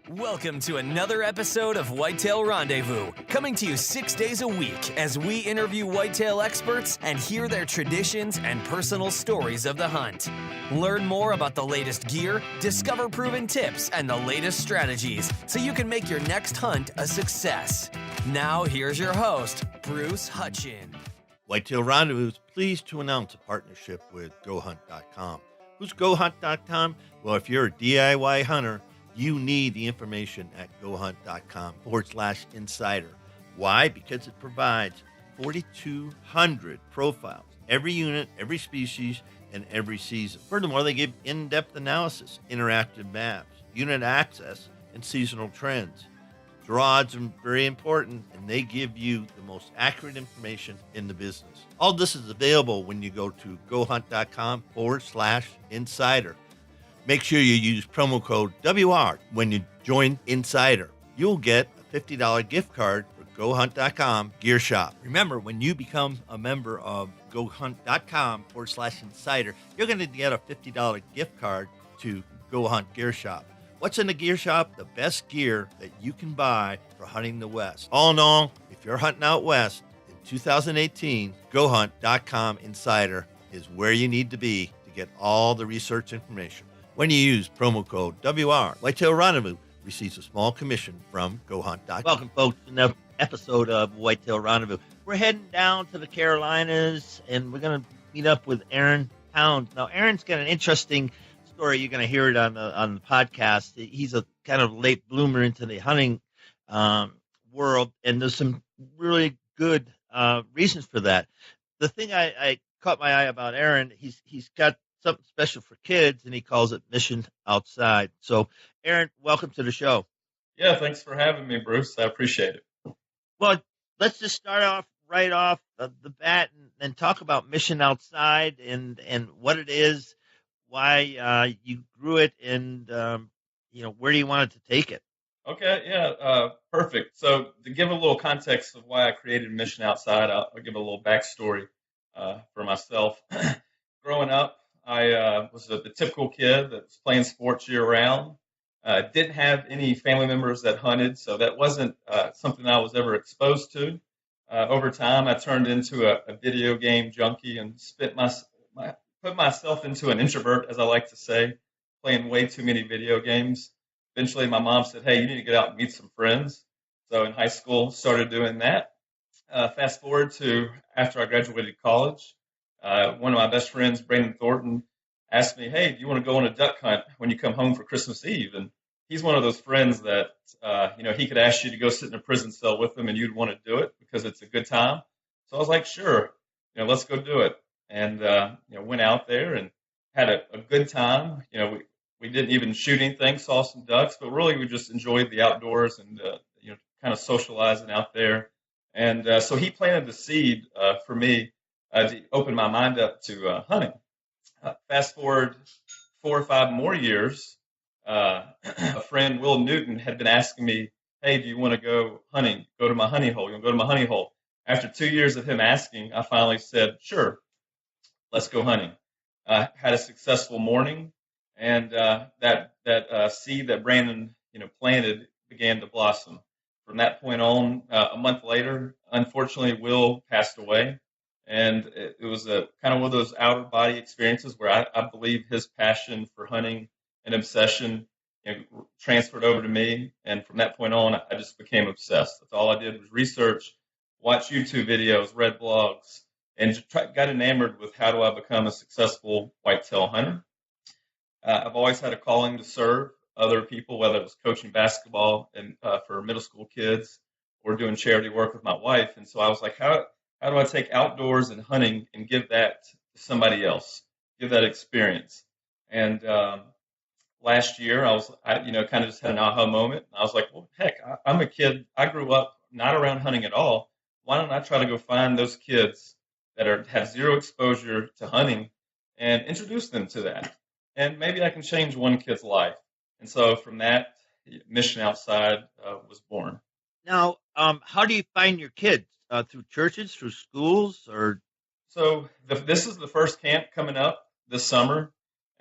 Welcome to another episode of Whitetail Rendezvous, coming to you 6 days a week as we interview whitetail experts and hear their traditions and personal stories of the hunt. Learn more about the latest gear, discover proven tips, and the latest strategies so you can make your next hunt a success. Now, here's your host, Bruce Hutchin. Whitetail Rendezvous is pleased to announce a partnership with GoHunt.com. Who's GoHunt.com? Well, if you're a DIY hunter, you need the information at GoHunt.com/insider. Why? Because it provides 4,200 profiles, every unit, every species, and every season. Furthermore, they give in-depth analysis, interactive maps, unit access, and seasonal trends. Draws are very important, and they give you the most accurate information in the business. All this is available when you go to GoHunt.com/insider. Make sure you use promo code WR when you join Insider. You'll get a $50 gift card for GoHunt.com Gear Shop. Remember, when you become a member of GoHunt.com/insider, you're going to get a $50 gift card to Go Hunt Gear Shop. What's in the gear shop? The best gear that you can buy for hunting the West. All in all, if you're hunting out West in 2018, GoHunt.com/insider is where you need to be to get all the research information. When you use promo code WR, Whitetail Rendezvous receives a small commission from GoHunt.com. Welcome, folks, to another episode of Whitetail Rendezvous. We're heading down to the Carolinas, and we're going to meet up with Aaron Pound. Now, Aaron's got an interesting story. You're going to hear it on the podcast. He's a kind of late bloomer into the hunting world, and there's some really good reasons for that. The thing I caught my eye about Aaron, he's got something special for kids, and he calls it Mission Outside. So, Aaron, welcome to the show. Yeah, thanks for having me, Bruce. I appreciate it. Well, let's just start off right off the bat and talk about Mission Outside and what it is, why you grew it, and where do you want it to take it? Okay, yeah, perfect. So to give a little context of why I created Mission Outside, I'll give a little backstory for myself. Growing up, I was the typical kid that was playing sports year-round. Didn't have any family members that hunted, so that wasn't something I was ever exposed to. Over time, I turned into a video game junkie and put myself into an introvert, as I like to say, playing way too many video games. Eventually, my mom said, hey, you need to get out and meet some friends. So in high school, started doing that. Fast forward to after I graduated college. One of my best friends, Brandon Thornton, asked me, hey, do you want to go on a duck hunt when you come home for Christmas Eve? And he's one of those friends that, he could ask you to go sit in a prison cell with him and you'd want to do it because it's a good time. So I was like, sure, let's go do it. And, went out there and had a good time. We didn't even shoot anything, saw some ducks, but really we just enjoyed the outdoors and, kind of socializing out there. And so he planted the seed for me to open my mind up to hunting. Fast forward 4 or 5 more years, a friend, Will Newton, had been asking me, hey, do you want to go hunting? Go to my honey hole. You want to go to my honey hole? After 2 years of him asking, I finally said, sure, let's go hunting. Had a successful morning, and that seed that Brandon planted began to blossom. From that point on, a month later, unfortunately, Will passed away. And it was a kind of one of those outer body experiences where I believe his passion for hunting and obsession transferred over to me. And from that point on, I just became obsessed. That's all I did was research, watch YouTube videos, read blogs, and got enamored with how do I become a successful whitetail hunter. I've always had a calling to serve other people, whether it was coaching basketball and for middle school kids or doing charity work with my wife. And so I was like, how do I take outdoors and hunting and give that to somebody else, give that experience? And last year, I kind of just had an aha moment. I was like, well, heck, I'm a kid. I grew up not around hunting at all. Why don't I try to go find those kids that have zero exposure to hunting and introduce them to that? And maybe I can change one kid's life. And so from that, Mission Outside was born. Now, how do you find your kids? Through churches, through schools, or? So this is the first camp coming up this summer,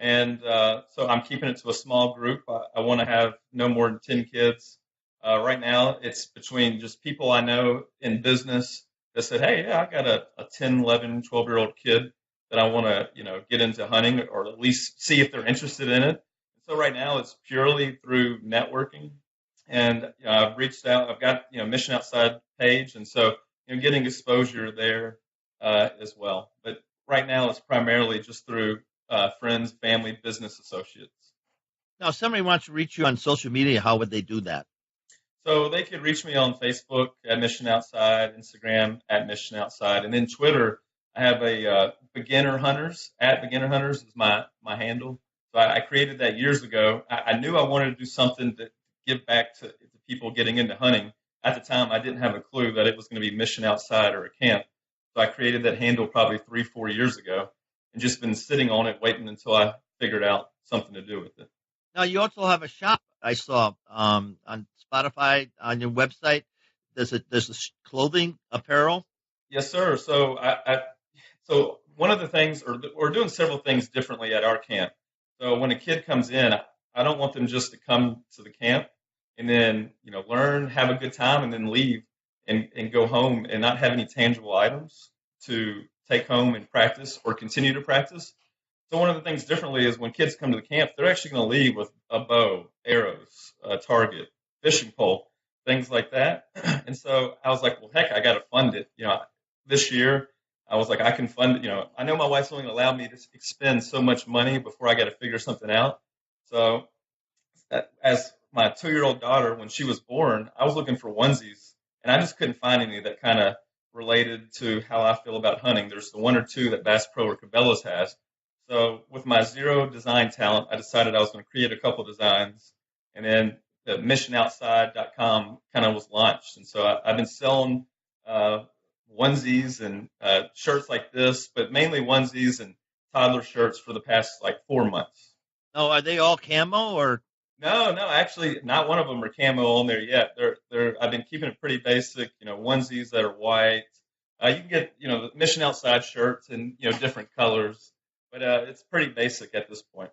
And so I'm keeping it to a small group. I want to have no more than 10 kids. Right now, it's between just people I know in business that said, hey, yeah, I got a 10, 11, 12-year-old kid that I want to, get into hunting or at least see if they're interested in it. So right now, it's purely through networking. And I've reached out. I've got, Mission Outside page. And so, getting exposure there as well. But right now, it's primarily just through friends, family, business associates. Now, if somebody wants to reach you on social media, how would they do that? So they could reach me on Facebook at Mission Outside, Instagram at Mission Outside, and then Twitter. I have a Beginner Hunters at Beginner Hunters is my handle. So I created that years ago. I knew I wanted to do something to give back to people getting into hunting. At the time, I didn't have a clue that it was going to be Mission Outside or a camp. So I created that handle probably 3-4 years ago, and just been sitting on it, waiting until I figured out something to do with it. Now, you also have a shop I saw on Spotify, on your website. There's a clothing apparel. Yes, sir. So so one of the things, or we're doing several things differently at our camp. So when a kid comes in, I don't want them just to come to the camp and then, learn, have a good time, and then leave and go home and not have any tangible items to take home and practice or continue to practice. So one of the things differently is when kids come to the camp, they're actually going to leave with a bow, arrows, a target, fishing pole, things like that. And so I was like, well, heck, I got to fund it. This year I was like, I can fund it. I know my wife's only going to allow me to expend so much money before I got to figure something out. So as my 2-year-old daughter, when she was born, I was looking for onesies, and I just couldn't find any that kind of related to how I feel about hunting. There's the one or two that Bass Pro or Cabela's has. So with my zero design talent, I decided I was going to create a couple designs, and then the missionoutside.com kind of was launched. And so I've been selling onesies and shirts like this, but mainly onesies and toddler shirts for the past 4 months. Oh, are they all camo or? No, actually, not one of them are camo on there yet. I've been keeping it pretty basic, onesies that are white. You can get, the Mission Outside shirts in, different colors, but it's pretty basic at this point.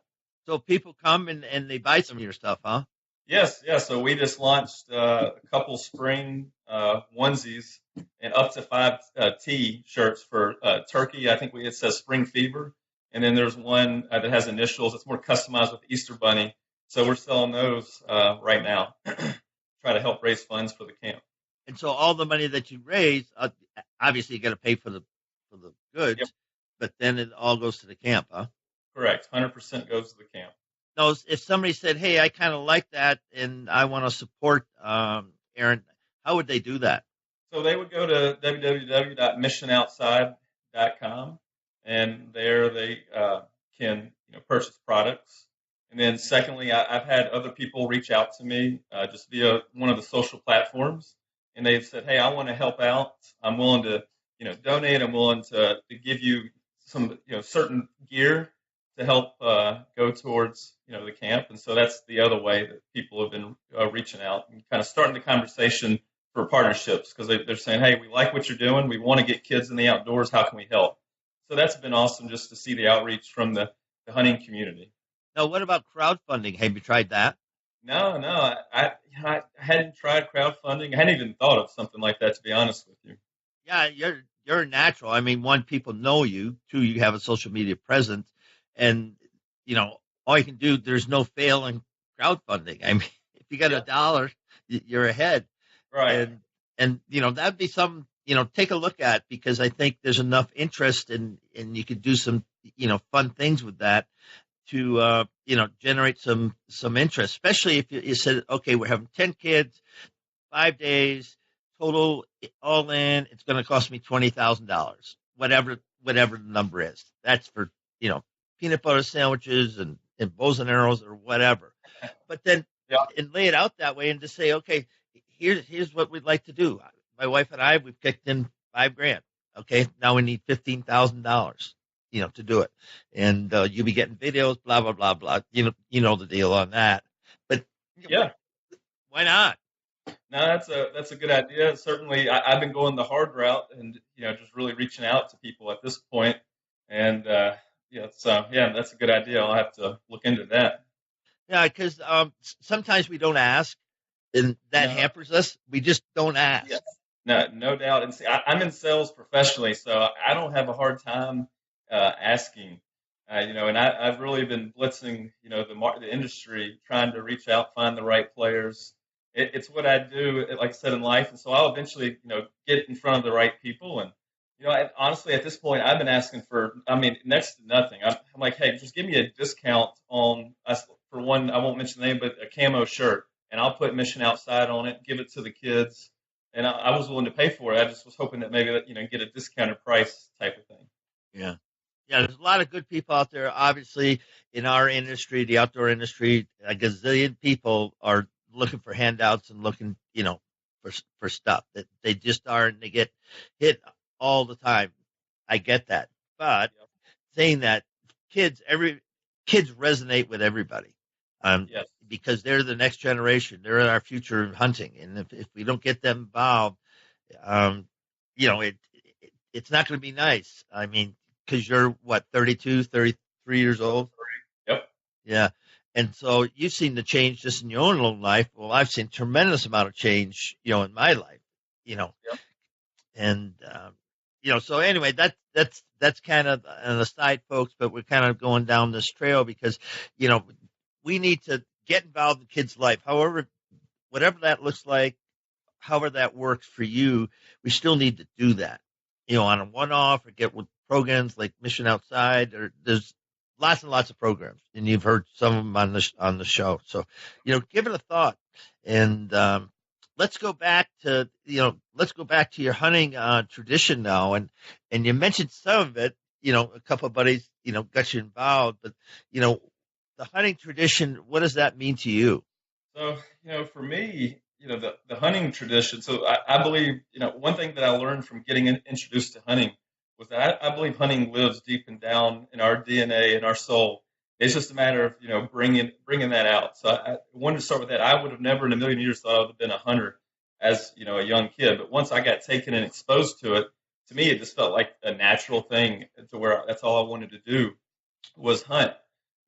So people come and they buy some of your stuff, huh? Yes. So we just launched a couple spring onesies and up to 5 T-shirts for turkey. I think it says Spring Fever. And then there's one that has initials. It's more customized with Easter Bunny. So we're selling those right now. Try to help raise funds for the camp. And so all the money that you raise, obviously you got to pay for the goods, yep. But then it all goes to the camp, huh? Correct. 100% goes to the camp. Now, if somebody said, hey, I kind of like that and I want to support Aaron, how would they do that? So they would go to www.missionoutside.com, and there they can purchase products. And then secondly, I've had other people reach out to me just via one of the social platforms, and they've said, hey, I want to help out. I'm willing to donate. I'm willing to give you some certain gear to help go towards the camp. And so that's the other way that people have been reaching out and kind of starting the conversation for partnerships, because they're saying, hey, we like what you're doing. We want to get kids in the outdoors. How can we help? So that's been awesome just to see the outreach from the hunting community. Now, what about crowdfunding? Have you tried that? No, I hadn't tried crowdfunding. I hadn't even thought of something like that, to be honest with you. Yeah, you're natural. I mean, one, people know you. Two, you have a social media presence. And, all you can do, there's no fail in crowdfunding. I mean, if you got $1, you're ahead. Right. And that'd be something, take a look at, because I think there's enough interest and you could do some, fun things with that to, generate some interest, especially if you said, okay, we're having 10 kids, 5 days, total all in, it's going to cost me $20,000, whatever the number is. That's for, peanut butter sandwiches and bows and arrows or whatever. But then and lay it out that way and just say, okay, here's what we'd like to do. My wife and I, we've kicked in $5,000. Okay, now we need $15,000, to do it. And you'll be getting videos, blah, blah, blah, blah. You know the deal on that. But why not? No, that's a good idea. Certainly, I've been going the hard route and just really reaching out to people at this point. And Yeah, so yeah, that's a good idea. I'll have to look into that. Yeah, because sometimes we don't ask, and that No, hampers us. We just don't yes, ask. no doubt. And see, I'm in sales professionally, so I don't have a hard time asking. And I've really been blitzing, the industry, trying to reach out, find the right players. It's what I do, like I said, in life, and so I'll eventually, get in front of the right people. And honestly, at this point, I've been asking for, I mean, next to nothing. I'm like, hey, just give me a discount on us for one. I won't mention the name, but a camo shirt, and I'll put Mission Outside on it, give it to the kids, and I was willing to pay for it. I just was hoping that maybe get a discounted price type of thing. Yeah. Yeah, there's a lot of good people out there. Obviously, in our industry, the outdoor industry, a gazillion people are looking for handouts and looking, for stuff that they just aren't. They get hit all the time. I get that, but Yep. saying that, every kids resonate with everybody, Yes. because they're the next generation. They're our future of hunting, and if we don't get them involved, um, it's not going to be nice. I mean, because you're what, 32, 33 years old? Yep. Yeah. And so you've seen the change just in your own little life. Well, I've seen tremendous amount of change, in my life, Yep. and, so anyway, that's kind of an aside, folks, but we're kind of going down this trail because, we need to get involved in kids' life. However, whatever that looks like, however that works for you, we still need to do that, on a one-off, or get with programs like Mission Outside, or there's lots and lots of programs, and you've heard some of them on the show. So, give it a thought, and let's go back to your hunting tradition now, and you mentioned some of it. A couple of buddies, got you involved, but the hunting tradition. What does that mean to you? So, for me, the hunting tradition. So I believe, one thing that I learned from getting introduced to hunting was that I believe hunting lives deep and down in our DNA and our soul. It's just a matter of, bringing that out. So I wanted to start with that. I would have never in a million years thought I would have been a hunter as, a young kid. But once I got taken and exposed to it, to me, it just felt like a natural thing to where that's all I wanted to do was hunt.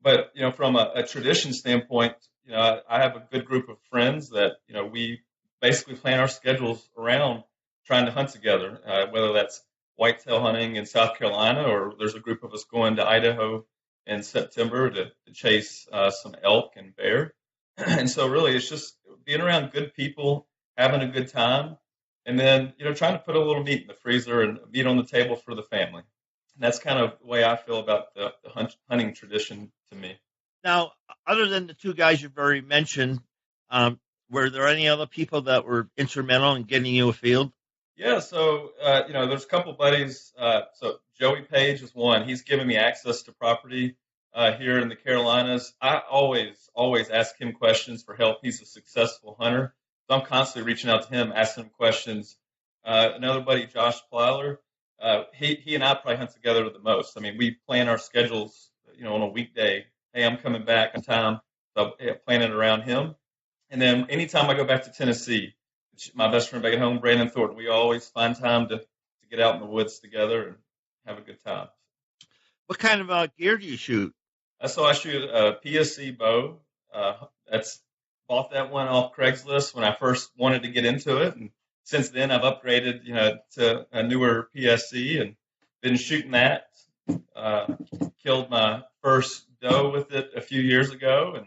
But from a tradition standpoint, I have a good group of friends that we basically plan our schedules around trying to hunt together. Whether that's whitetail hunting in South Carolina, or there's a group of us going to Idaho in September to chase some elk and bear. And so really, it's just being around good people, having a good time, and then trying to put a little meat in the freezer and meat on the table for the family. And that's kind of the way I feel about the hunting tradition to me. Now, other than the two guys you've already mentioned, were there any other people that were instrumental in getting you a field? Yeah, so there's a couple buddies. So Joey Page is one. He's given me access to property here in the Carolinas. I always ask him questions for help. He's a successful hunter, so I'm constantly reaching out to him, asking him questions. Another buddy, Josh Plyler, he and I probably hunt together the most. I mean, we plan our schedules, on a weekday. Hey, I'm coming back on time, so I plan it around him. And then anytime I go back to Tennessee, my best friend back at home, Brandon Thornton, we always find time to get out in the woods together and have a good time. What kind of gear do you shoot? So I shoot a PSC bow. That's bought that one off Craigslist when I first wanted to get into it, and since then I've upgraded, to a newer PSC and been shooting that. Killed my first doe with it a few years ago, and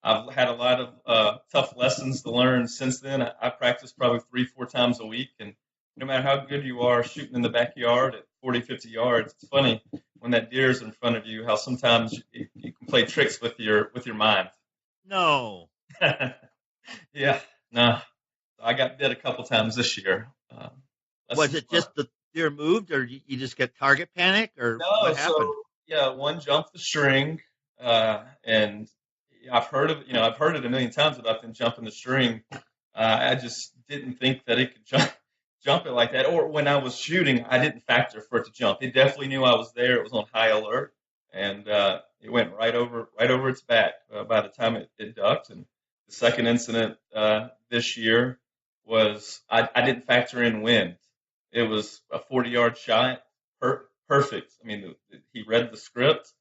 I've had a lot of tough lessons to learn since then. I practice probably 3-4 times a week, and no matter how good you are shooting in the backyard at 40, 50 yards, it's funny when that deer is in front of you, how sometimes you can play tricks with your mind. No. Yeah, no. I got dead a couple times this year. Was it just the deer moved, or you just get target panic, or No, what happened? so yeah, one jumped the string, and I've heard it a million times about them jumping the string. I just didn't think that it could jump it like that. Or when I was shooting, I didn't factor for it to jump. It definitely knew I was there. It was on high alert, and it went right over its back by the time it ducked. And the second incident this year was I didn't factor in wind. It was a 40-yard shot, perfect. I mean, he read the script,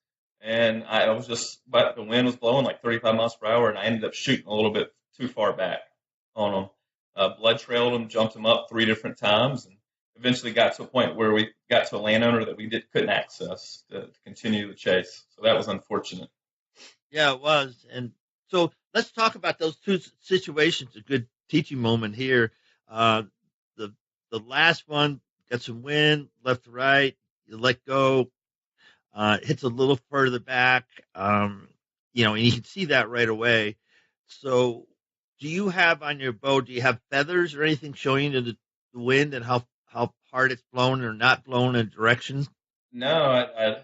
and I was but the wind was blowing like 35 miles per hour, and I ended up shooting a little bit too far back on him. Blood trailed him, jumped him up 3 different times, and eventually got to a point where we got to a landowner that we couldn't access to continue the chase. So that was unfortunate. Yeah, it was. And so let's talk about those two situations. A good teaching moment here. The the last one got some wind left to right. You let go. Hits a little further back. And you can see that right away. So, do you have on your bow? Do you have feathers or anything showing you the wind and how hard it's blown or not blown in direction? No,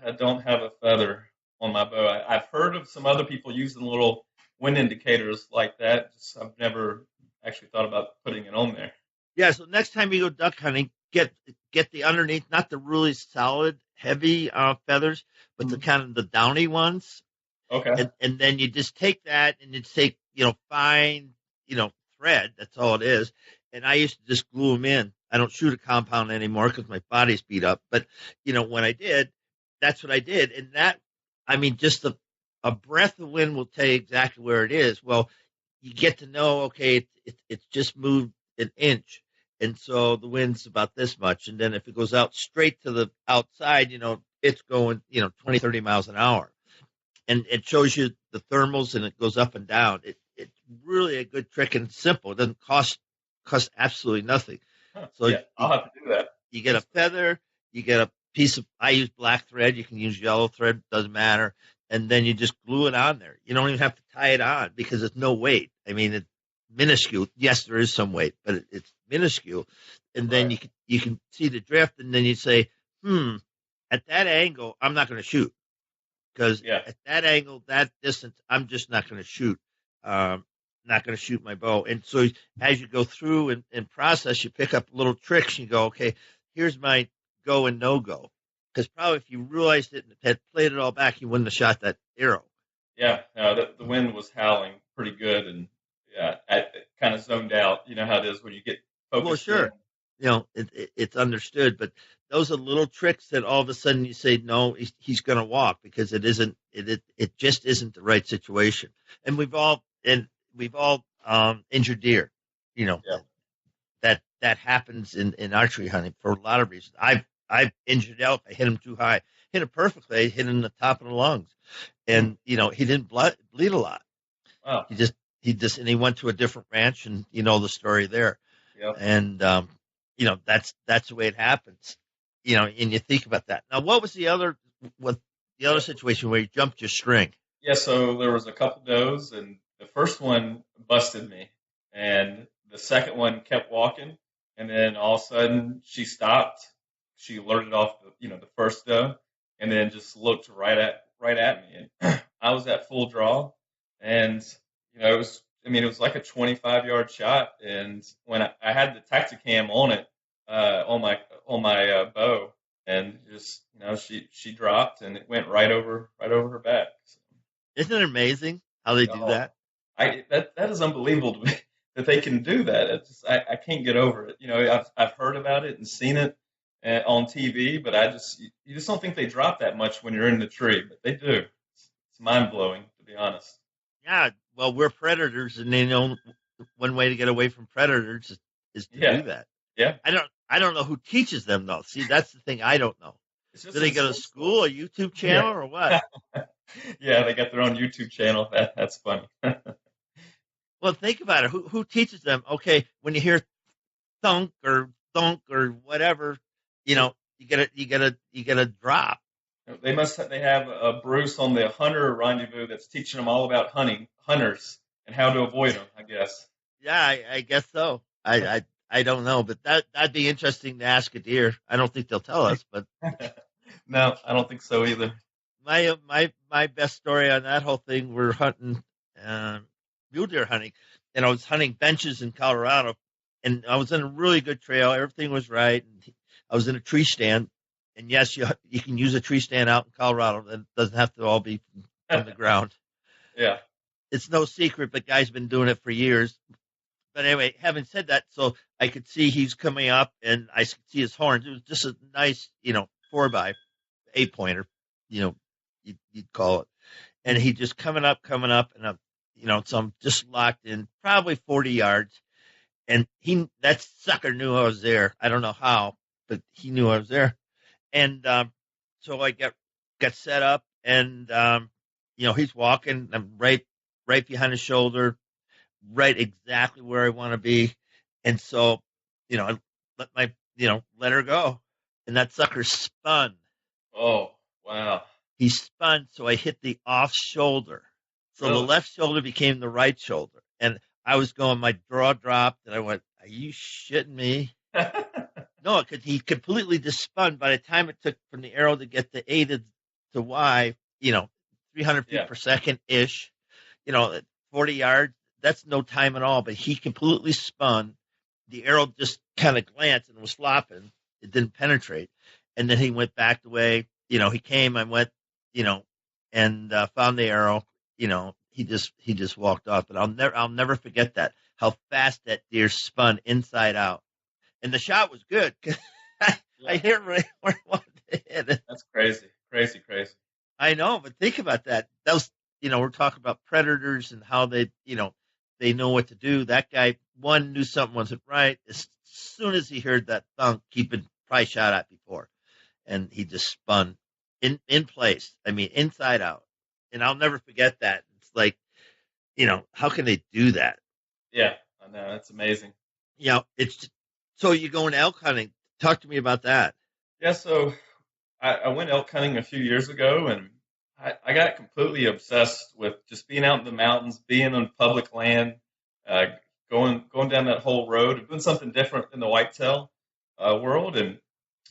I don't have a feather on my bow. I've heard of some other people using little wind indicators like that. I've never actually thought about putting it on there. Yeah. So next time you go duck hunting, get the underneath, not the really solid, heavy feathers, but the kind of the downy ones. Okay. And then you just take that and you take fine thread. That's all it is. And I used to just glue them in. I don't shoot a compound anymore because my body's beat up. But when I did, that's what I did. And that, I mean, just a breath of wind will tell you exactly where it is. Well, you get to know, okay, it's just moved an inch. And so the wind's about this much. And then if it goes out straight to the outside, it's going, 20, 30 miles an hour. And it shows you the thermals and it goes up and down. It's really a good trick and simple. It doesn't cost absolutely nothing. So yeah, I'll have to do that. You get a feather, you get a piece of, I use black thread. You can use yellow thread, doesn't matter. And then you just glue it on there. You don't even have to tie it on because it's no weight. I mean, it's minuscule. Yes, there is some weight, but it's minuscule. And then you can see the drift, and then you say, at that angle, I'm not going to shoot. Because at that angle, that distance, I'm just not going to shoot. Not going to shoot my bow. And so as you go through and process, you pick up little tricks. And you go, okay, here's my go and no go. Because probably if you realized it and had played it all back, you wouldn't have shot that arrow. Yeah, the wind was howling pretty good, and I kind of zoned out. You know how it is when you get focused. Well, sure. It's understood, but those are little tricks that all of a sudden you say, no, he's going to walk because it just isn't the right situation. And we've all injured deer, that happens in archery hunting for a lot of reasons. I've injured elk. I hit him too high, hit him perfectly. I hit him in the top of the lungs, and he didn't bleed a lot. Wow. And he went to a different ranch, and the story there. Yep. And that's the way it happens. And you think about that. Now, what was the other situation where you jumped your string? Yeah, so there was a couple does, and the first one busted me, and the second one kept walking, and then all of a sudden she stopped. She alerted off the first doe, and then just looked right at me, and I was at full draw, and it was like a 25-yard shot, and when I had the Tacticam on it, on my bow, and just she dropped, and it went right over her back. So, isn't it amazing how they do that? That is unbelievable to me that they can do that. I can't get over it. I've heard about it and seen it on TV, but you just don't think they drop that much when you're in the tree, but they do. It's mind blowing, to be honest. Yeah, well, we're predators, and one way to get away from predators is to do that. Yeah, I don't know who teaches them though. See, that's the thing I don't know. Do they go to school, a YouTube channel, or what? Yeah, they got their own YouTube channel. That's funny. Well, think about it. Who teaches them? Okay, when you hear thunk or whatever, you gotta drop. They have a Bruce on the hunter rendezvous that's teaching them all about hunters and how to avoid them, I guess. Yeah, I guess so. I don't know, but that'd be interesting to ask a deer. I don't think they'll tell us, but no, I don't think so either. My best story on that whole thing, we're hunting mule deer hunting, and I was hunting benches in Colorado, and I was in a really good trail. Everything was right, and I was in a tree stand. And yes, you can use a tree stand out in Colorado. That doesn't have to all be from the ground. Yeah. It's no secret, but guys been doing it for years. But anyway, having said that, so I could see he's coming up, and I could see his horns. It was just a nice, 4x. 8-pointer, you'd call it. And he just coming up, and so I'm just locked in probably 40 yards. And that sucker knew I was there. I don't know how, but he knew I was there. And so I got set up, and he's walking. I'm right behind his shoulder, right exactly where I want to be. And so, I let her go, and that sucker spun. Oh, wow. He spun, so I hit the off shoulder. So Really? the left shoulder became the right shoulder. And I was going, my jaw dropped, and I went, are you shitting me? No, because he completely just spun. By the time it took from the arrow to get to A to Y, 300 feet Yeah. per second ish, 40 yards, that's no time at all. But he completely spun. The arrow just kind of glanced and was flopping. It didn't penetrate. And then he went back the way, he came, I went, and found the arrow, he just walked off. But I'll never forget that, how fast that deer spun inside out. And the shot was good. I hit right where I wanted to hit it. That's crazy. Crazy. I know, but think about that. That was, we're talking about predators and how they know what to do. That guy, one, knew something wasn't right. As soon as he heard that thunk, he'd been probably shot at before. And he just spun in place. I mean, inside out. And I'll never forget that. It's like, how can they do that? Yeah, I know. That's amazing. So you're going elk hunting. Talk to me about that. Yeah, so I went elk hunting a few years ago, and I got completely obsessed with just being out in the mountains, being on public land, going down that whole road, doing something different in the whitetail world. And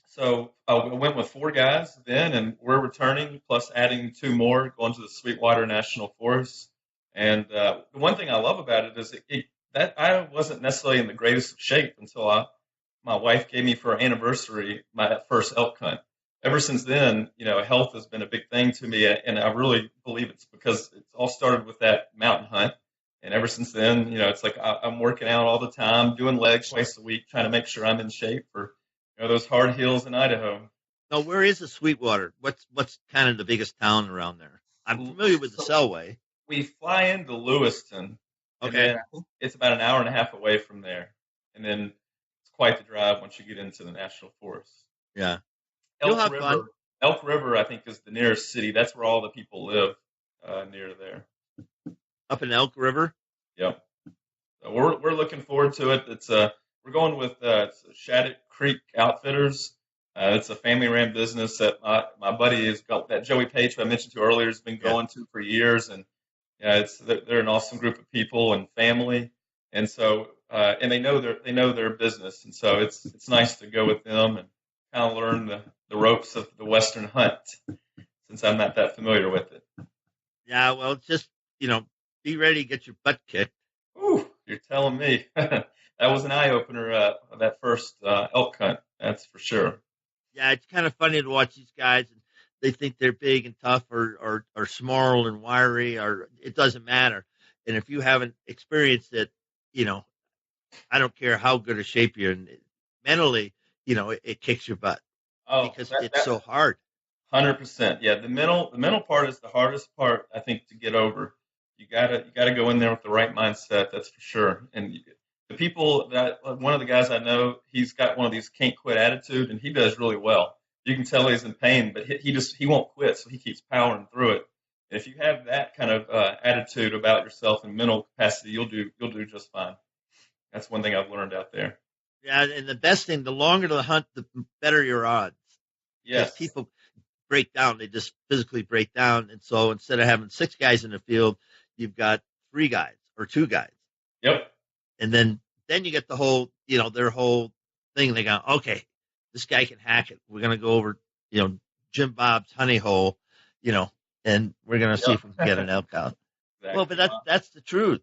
so I went with 4 guys then, and we're returning, plus adding 2 more, going to the Sweetwater National Forest. And the one thing I love about it is that I wasn't necessarily in the greatest of shape until my wife gave me for our anniversary my first elk hunt. Ever since then, health has been a big thing to me, and I really believe it's because it's all started with that mountain hunt. And ever since then, it's like I'm working out all the time, doing legs twice a week, trying to make sure I'm in shape for those hard hills in Idaho. Now, where is the Sweetwater? What's kind of the biggest town around there? I'm familiar with the Selway. We fly into Lewiston. Okay. And it's about an hour and a half away from there. And then it's quite the drive once you get into the national forest. Yeah. Elk River, I think, is the nearest city. That's where all the people live near there. Up in Elk River? Yep. So we're looking forward to it. It's we're going with Shattuck Creek Outfitters. It's a family-ran business that my buddy has got. That Joey Page, who I mentioned to earlier, has been going to for years, and they're an awesome group of people and family, and so and they know their business, and so it's nice to go with them and kind of learn the ropes of the Western hunt, since I'm not that familiar with it. Yeah, well, just be ready to get your butt kicked. Ooh, you're telling me. That was an eye opener. That first elk hunt, that's for sure. Yeah, it's kind of funny to watch these guys, and they think they're big and tough, or small and wiry, or it doesn't matter. And if you haven't experienced it, I don't care how good a shape you're in. Mentally, it kicks your butt because it's so hard. 100%. Yeah, the mental part is the hardest part, I think, to get over. You gotta go in there with the right mindset. That's for sure. And the people one of the guys I know, he's got one of these can't quit attitude, and he does really well. You can tell he's in pain, but he won't quit, so he keeps powering through it. And if you have that kind of attitude about yourself and mental capacity, you'll do just fine. That's one thing I've learned out there. Yeah, and the best thing, the longer the hunt, the better your odds. Yes. People break down; they just physically break down, and so instead of having 6 guys in the field, you've got 3 guys or 2 guys. Yep. And then you get the whole, their whole thing. They go, okay, this guy can hack it. We're going to go over, Jim Bob's honey hole, and we're going to see if we can get an elk out. Exactly. Well, but that's the truth.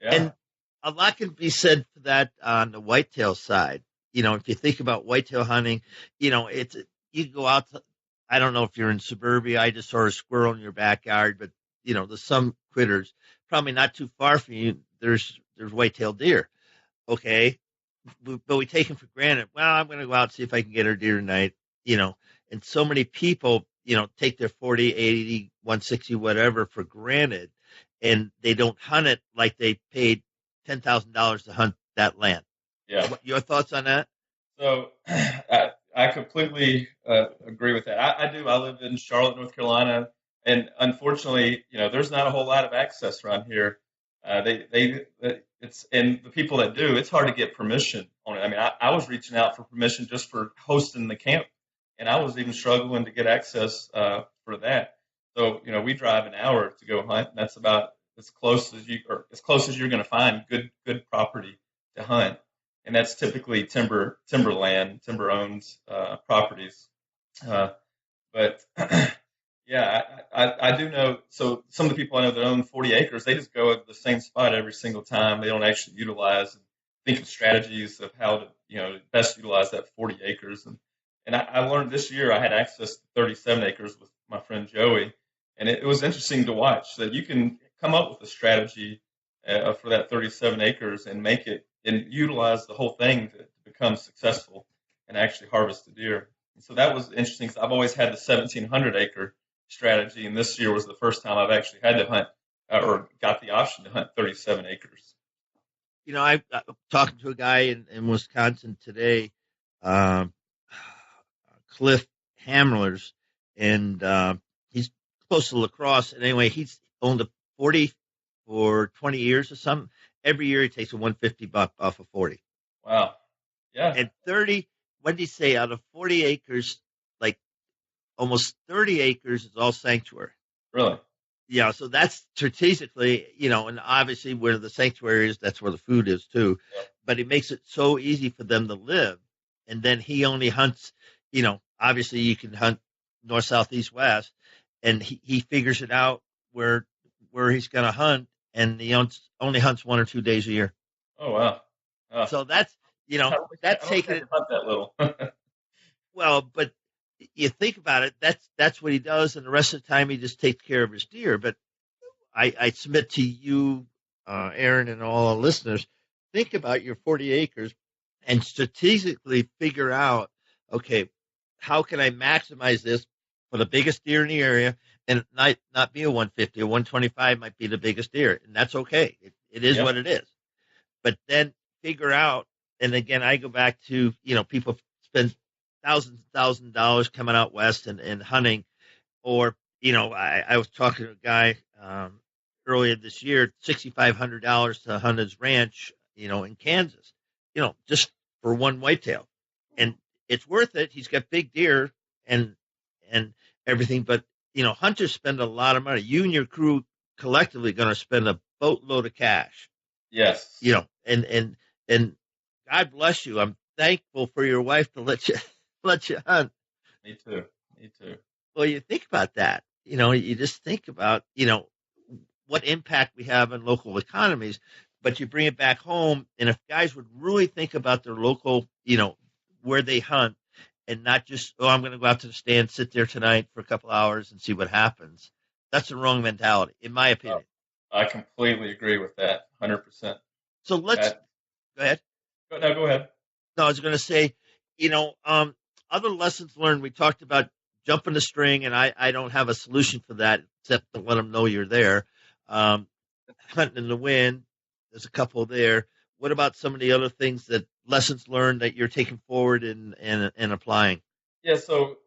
Yeah. And a lot can be said for that on the whitetail side. If you think about whitetail hunting, it's, you go out to, I don't know if you're in suburbia. I just saw a squirrel in your backyard, but there's some critters probably not too far from you. There's white-tailed deer. Okay. But we take them for granted. Well, I'm going to go out and see if I can get a deer tonight, and so many people, take their 40, 80, 160, whatever for granted, and they don't hunt it like they paid $10,000 to hunt that land. Yeah. Your thoughts on that? So I completely agree with that. I do. I live in Charlotte, North Carolina, and unfortunately, there's not a whole lot of access around here. It's and the people that do, it's hard to get permission on it. I mean, I was reaching out for permission just for hosting the camp, and I was even struggling to get access for that. So we drive an hour to go hunt, and that's about as close as you're going to find good property to hunt. And that's typically timberland, timber-owned properties. But yeah, I do know. So some of the people I know that own 40 acres, they just go at the same spot every single time. They don't actually utilize and think of strategies of how to best utilize that 40 acres. And I learned this year I had access to 37 acres with my friend Joey, and it was interesting to watch that you can come up with a strategy for that 37 acres and make it and utilize the whole thing to become successful and actually harvest the deer. And so that was interesting because I've always had the 1,700 acre strategy, and this year was the first time I've actually had to hunt or got the option to hunt 37 acres. I'm talking to a guy in Wisconsin today, Cliff Hamlers, and he's close to La Crosse. And anyway, he's owned a 40 for 20 years or something. Every year he takes a 150 buck off of 40. Wow. Yeah. And 30, what did he say? Out of 40 acres, like almost 30 acres is all sanctuary. Really? Yeah. So that's strategically, and obviously where the sanctuary is, that's where the food is too. Yeah. But it makes it so easy for them to live. And then he only hunts, obviously you can hunt north, south, east, west. And he figures it out where he's going to hunt. And he only hunts 1 or 2 days a year. Oh, wow. So that's, that's taking it. Hunt that little. Well, but you think about it, that's what he does. And the rest of the time he just takes care of his deer. But I submit to you, Aaron, and all our listeners, think about your 40 acres and strategically figure out, okay, how can I maximize this for the biggest deer in the area? And not be a 150, a 125 might be the biggest deer, and that's okay. It is what it is. But then figure out, and again, I go back to, people spend thousands of dollars coming out west and hunting, or, I was talking to a guy earlier this year, $6,500 to hunt his ranch, in Kansas, just for one whitetail. And it's worth it. He's got big deer and everything, but hunters spend a lot of money. You and your crew collectively going to spend a boatload of cash. Yes. And God bless you. I'm thankful for your wife to let you hunt. Me too. Well, you think about that. You just think about, what impact we have on local economies, but you bring it back home. And if guys would really think about their local, where they hunt, and not just, I'm going to go out to the stand, sit there tonight for a couple hours and see what happens. That's the wrong mentality, in my opinion. I completely agree with that, 100%. So let's go ahead. No, go ahead. No, I was going to say, other lessons learned. We talked about jumping the string, and I don't have a solution for that except to let them know you're there. Hunting in the wind, there's a couple there. What about some of the other things lessons learned that you're taking forward and applying? Yeah. So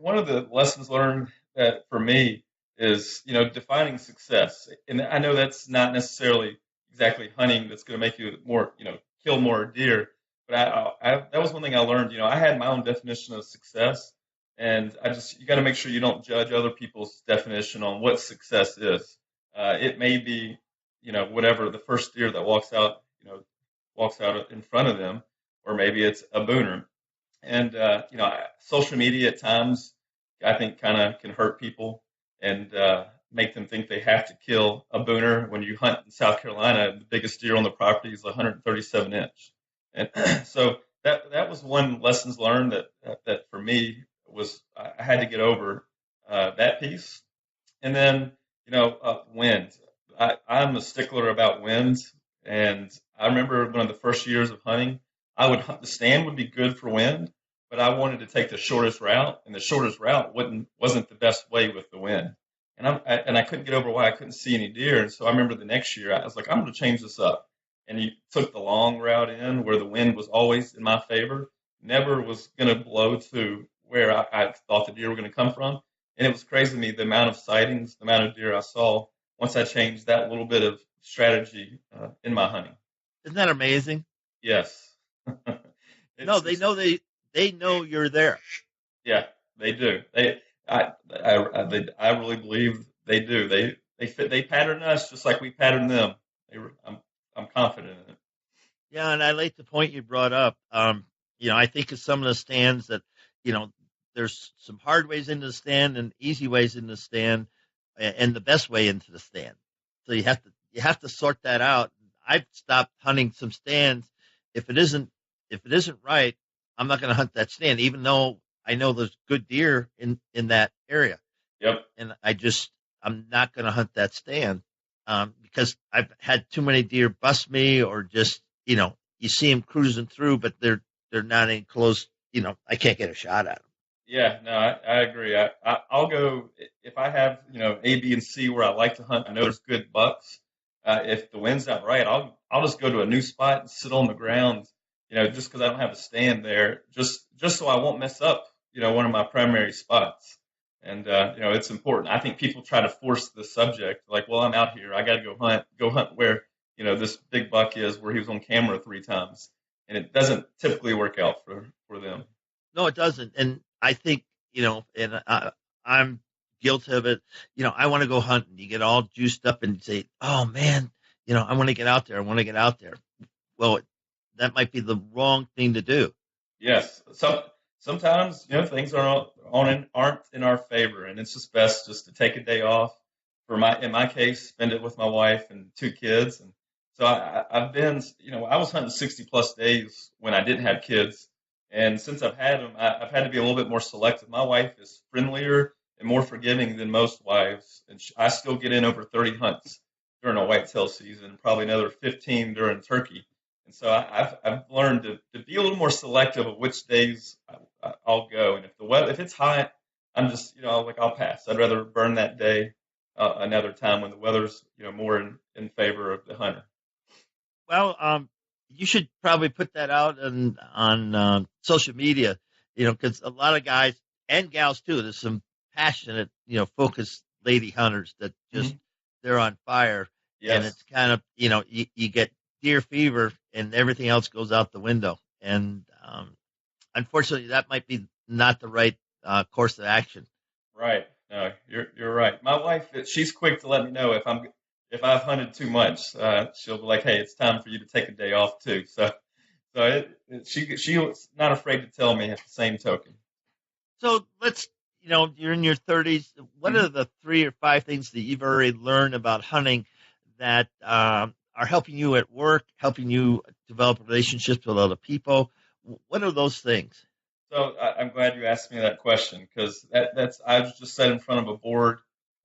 one of the lessons learned that for me is, defining success. And I know that's not necessarily exactly hunting that's going to make you more, kill more deer. But that was one thing I learned. I had my own definition of success, and you got to make sure you don't judge other people's definition on what success is. It may be, whatever the first deer that walks out in front of them, or maybe it's a booner. And, social media at times, I think kind of can hurt people and make them think they have to kill a booner. When you hunt in South Carolina, the biggest deer on the property is 137 inch. And so that was one lessons learned that for me was I had to get over that piece. And then, wind. I'm a stickler about wind. And I remember one of the first years of hunting, the stand would be good for wind, but I wanted to take the shortest route, and the shortest route wasn't the best way with the wind. And I couldn't get over why I couldn't see any deer. And so I remember the next year I was like, I'm going to change this up. And he took the long route in where the wind was always in my favor, never was going to blow to where I thought the deer were going to come from. And it was crazy to me the amount of sightings, the amount of deer I saw once I changed that little bit of strategy in my hunting. Isn't that amazing? Yes. No, they know you're there. Yeah, they do. I really believe they do. They pattern us just like we pattern them. I'm confident in it. Yeah, and I like the point you brought up. I think of some of the stands that, there's some hard ways into the stand and easy ways into the stand, and the best way into the stand. So you have to sort that out. I've stopped hunting some stands. If it isn't right, I'm not going to hunt that stand, even though I know there's good deer in that area. Yep. And I'm not going to hunt that stand because I've had too many deer bust me, or just, you see them cruising through, but they're not in close. I can't get a shot at them. Yeah, no, I agree. I'll go if I have A, B, and C where I like to hunt. I know there's good bucks. If the wind's not right, I'll just go to a new spot and sit on the ground. Just because I don't have a stand there, just so I won't mess up. One of my primary spots. And it's important. I think people try to force the subject, like, well, I'm out here, I got to go hunt where this big buck is, where he was on camera 3 times, and it doesn't typically work out for them. No, it doesn't. And I think, and I'm guilty of it. I want to go hunting. You get all juiced up and say, oh, man, I want to get out there. I want to get out there. Well, that might be the wrong thing to do. Yes. Sometimes, things aren't in our favor, and it's just best just to take a day off. In my case, spend it with my wife and 2 kids. And so I've been, I was hunting 60 plus days when I didn't have kids. And since I've had them, I've had to be a little bit more selective. My wife is friendlier and more forgiving than most wives. And I still get in over 30 hunts during a whitetail season, probably another 15 during turkey. And so I've learned to be a little more selective of which days I'll go. And if it's hot, I'm just, I'll pass. I'd rather burn that day another time when the weather's, more in favor of the hunter. Well, you should probably put that out on social media, because a lot of guys and gals too, there's some passionate, focused lady hunters that just, they're on fire. Yes. And it's kind of, you get deer fever and everything else goes out the window. And unfortunately, that might be not the right course of action. Right. No, you're right. My wife, she's quick to let me know if I've hunted too much. She'll be like, "Hey, it's time for you to take a day off too." So she was not afraid to tell me at the same token. So let's, you're in your 30s. What are the 3 or 5 things that you've already learned about hunting that are helping you at work, helping you develop relationships with other people? What are those things? So I'm glad you asked me that question, because I was just sat in front of a board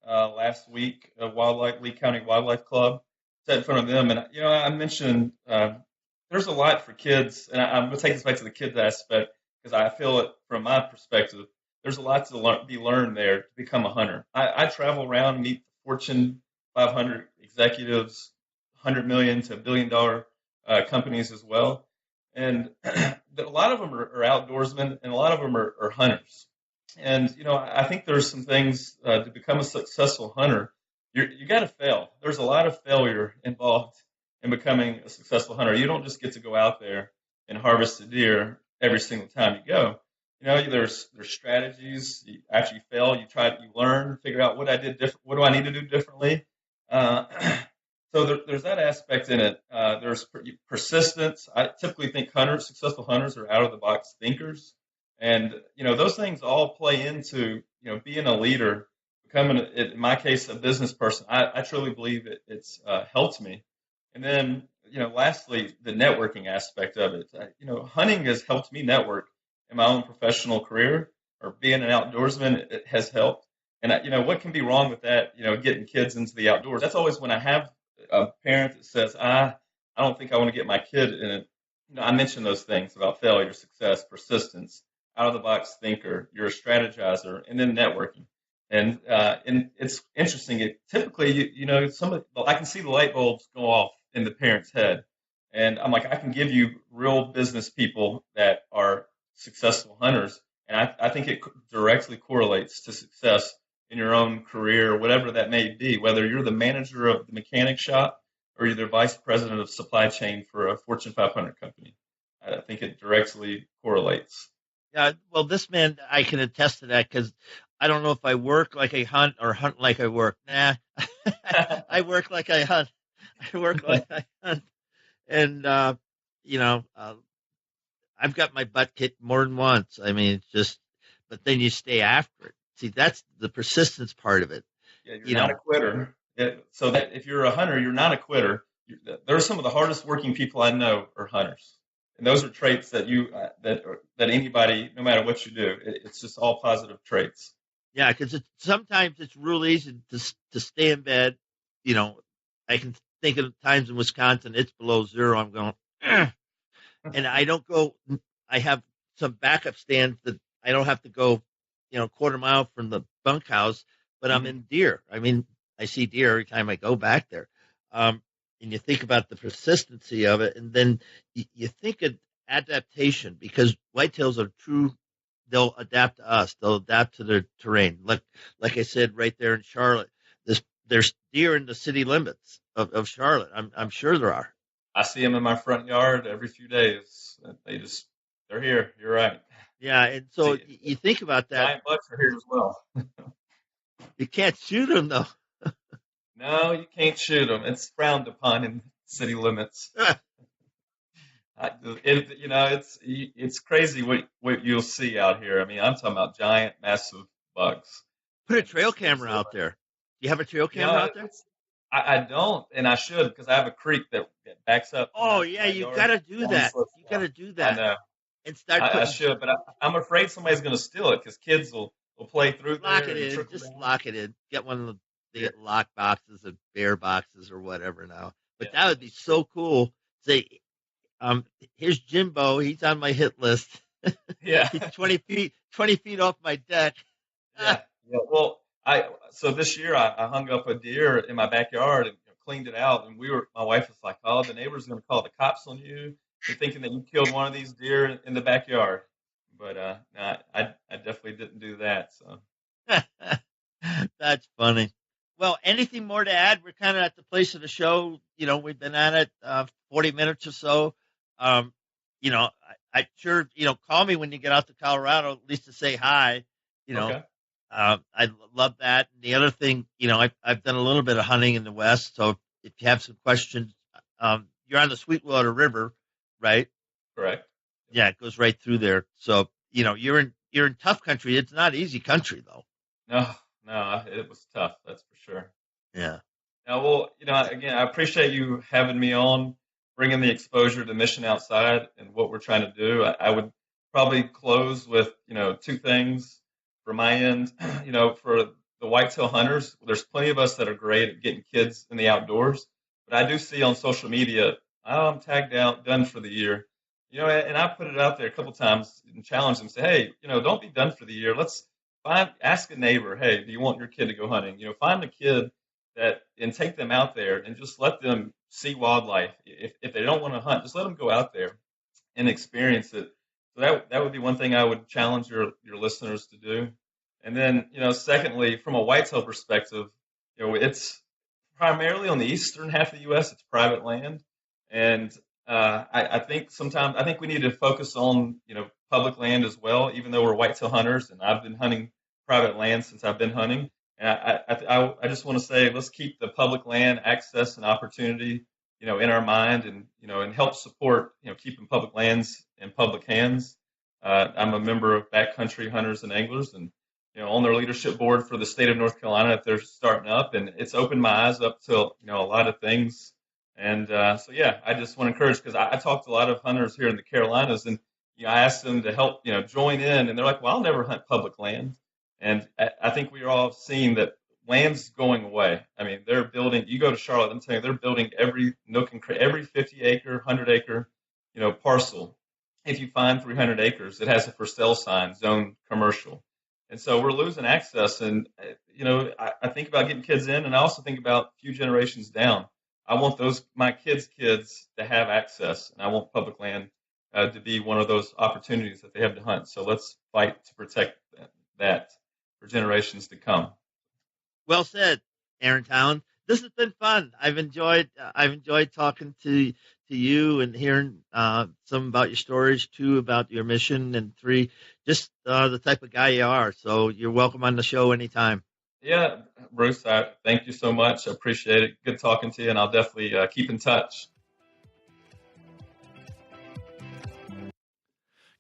last week, Lee County Wildlife Club, sat in front of them, and I mentioned there's a lot for kids, and I'm going to take this back to the kids aspect, because I feel it from my perspective. There's a lot to be learned there to become a hunter. I travel around and meet Fortune 500 executives, 100 million to $1 billion companies as well. And a lot of them are outdoorsmen, and a lot of them are hunters. And, I think there's some things to become a successful hunter. You got to fail. There's a lot of failure involved in becoming a successful hunter. You don't just get to go out there and harvest a deer every single time you go. There's strategies. After you fail, you learn, figure out what I did different. What do I need to do differently? So there's that aspect in it. There's persistence. I typically think successful hunters are out-of-the-box thinkers. And, those things all play into, being a leader, becoming, in my case, a business person. I truly believe it's helped me. And then, lastly, the networking aspect of it. Hunting has helped me network in my own professional career, or being an outdoorsman, it has helped. And, what can be wrong with that, getting kids into the outdoors? That's always when I have a parent that says, I don't think I want to get my kid in it. I mentioned those things about failure, success, persistence. out of the box thinker, you're a strategizer, and then networking. And it's interesting. Typically, I can see the light bulbs go off in the parent's head, and I'm like, I can give you real business people that are successful hunters, and I think it directly correlates to success in your own career, whatever that may be. Whether you're the manager of the mechanic shop or you're the vice president of supply chain for a Fortune 500 company, I think it directly correlates. Yeah, well, this man, I can attest to that because I don't know if I work like I hunt or hunt like I work. Nah, I work like I hunt. I work like I hunt. And, I've got my butt kicked more than once. I mean, it's just, but then you stay after it. See, that's the persistence part of it. Yeah, you're not a quitter. So that if you're a hunter, you're not a quitter. There's some of the hardest working people I know are hunters. And those are traits that that anybody, no matter what you do, it's just all positive traits. Yeah, because sometimes it's real easy to stay in bed. I can think of times in Wisconsin it's below zero. I'm going, and I don't go. I have some backup stands that I don't have to go, quarter mile from the bunkhouse, but I'm in deer. I mean, I see deer every time I go back there. And you think about the persistency of it, and then you think of adaptation, because whitetails are true. They'll adapt to us. They'll adapt to their terrain. Like I said, right there in Charlotte, there's deer in the city limits of Charlotte. I'm sure there are. I see them in my front yard every few days. They're here. You're right. Yeah, and so you think about that. Giant bucks are here as well. You can't shoot them though. No, you can't shoot them. It's frowned upon in city limits. It's crazy what you'll see out here. I mean, I'm talking about giant, massive bugs. Put a trail camera out there. Do you have a trail camera out there? I don't, and I should, because I have a creek that backs up. Oh yeah, you got to do that. You got to do that. I know. And start. I should, but I'm afraid somebody's going to steal it because kids will play through. Lock it in. Just lock it in. Get one of the lock boxes or bear boxes or whatever now. But that would be so cool. Say, here's Jimbo. He's on my hit list. Yeah. He's 20 feet off my deck. Yeah. Well, so this year I hung up a deer in my backyard and cleaned it out, and my wife was like, "Oh, the neighbor's going to call the cops on you. They're thinking that you killed one of these deer in the backyard." But I definitely didn't do that. So that's funny. Well, anything more to add? We're kind of at the place of the show. We've been at it 40 minutes or so. I sure, call me when you get out to Colorado, at least to say hi. Okay. I love that. And the other thing, I've done a little bit of hunting in the West. So if you have some questions, you're on the Sweetwater River, right? Correct. Yeah, it goes right through there. So, you're in tough country. It's not easy country though. No, it was tough. That's for sure. Yeah. Now, well, again, I appreciate you having me on, bringing the exposure to Mission Outside and what we're trying to do. I would probably close with, two things from my end. For the whitetail hunters, there's plenty of us that are great at getting kids in the outdoors, but I do see on social media, I'm tagged out, done for the year. And I put it out there a couple times and challenge them, say, hey, don't be done for the year. Let's ask a neighbor, hey, do you want your kid to go hunting? Find a kid and take them out there and just let them see wildlife. If they don't want to hunt, just let them go out there and experience it. So that would be one thing I would challenge your listeners to do. And then, secondly, from a whitetail perspective, it's primarily on the eastern half of the U.S. It's private land. And I think we need to focus on, public land as well, even though we're whitetail hunters, and I've been hunting private land since I've been hunting. And I just want to say, let's keep the public land access and opportunity, in our mind, and help support, keeping public lands in public hands. I'm a member of Backcountry Hunters and Anglers, and on their leadership board for the state of North Carolina if they're starting up, and it's opened my eyes up to a lot of things. And I just want to encourage, because I talked to a lot of hunters here in the Carolinas, and I asked them to help join in, and they're like, well, I'll never hunt public land. And I think we are all seeing that land's going away. I mean, they're building. You go to Charlotte, I'm telling you, they're building every nook and cranny, every 50 acre, 100 acre, parcel if you find 300 acres, it has a for sale sign, zone commercial. And so we're losing access. And, I think about getting kids in, and I also think about a few generations down. I want my kids' kids to have access, and I want public land to be one of those opportunities that they have to hunt. So let's fight to protect that for generations to come. Well said, Aaron Town. This has been fun. I've enjoyed talking to you and hearing some about your stories, 2 about your mission, and 3 just the type of guy you are. So you're welcome on the show anytime. Yeah, Bruce, thank you so much. I appreciate it. Good talking to you, and I'll definitely keep in touch.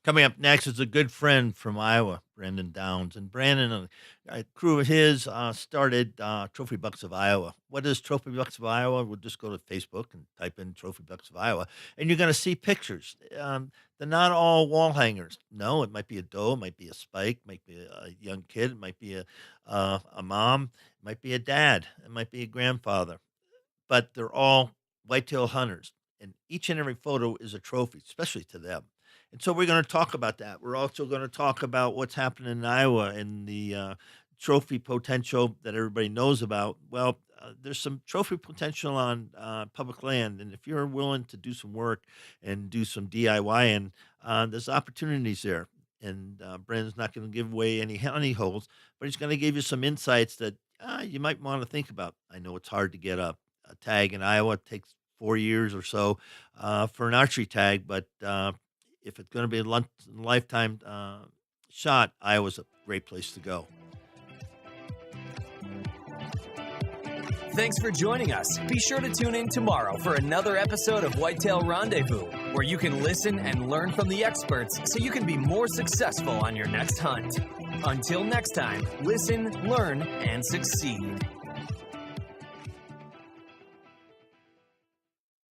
Coming up next is a good friend from Iowa, Brandon Downs. And Brandon and a crew of his started Trophy Bucks of Iowa. What is Trophy Bucks of Iowa? We'll just go to Facebook and type in Trophy Bucks of Iowa, and you're going to see pictures. They're not all wall hangers. No, it might be a doe, it might be a spike, it might be a young kid, it might be a mom, it might be a dad, it might be a grandfather. But they're all whitetail hunters, and each and every photo is a trophy, especially to them. And so we're going to talk about that. We're also going to talk about what's happening in Iowa and the trophy potential that everybody knows about. Well, there's some trophy potential on public land, and if you're willing to do some work and do some DIYing, there's opportunities there. And Brandon's not going to give away any honey holes, but he's going to give you some insights that you might want to think about. I know it's hard to get a tag in Iowa. It takes 4 years or so for an archery tag, but if it's going to be a lifetime shot, Iowa's a great place to go. Thanks for joining us. Be sure to tune in tomorrow for another episode of Whitetail Rendezvous, where you can listen and learn from the experts so you can be more successful on your next hunt. Until next time, listen, learn, and succeed.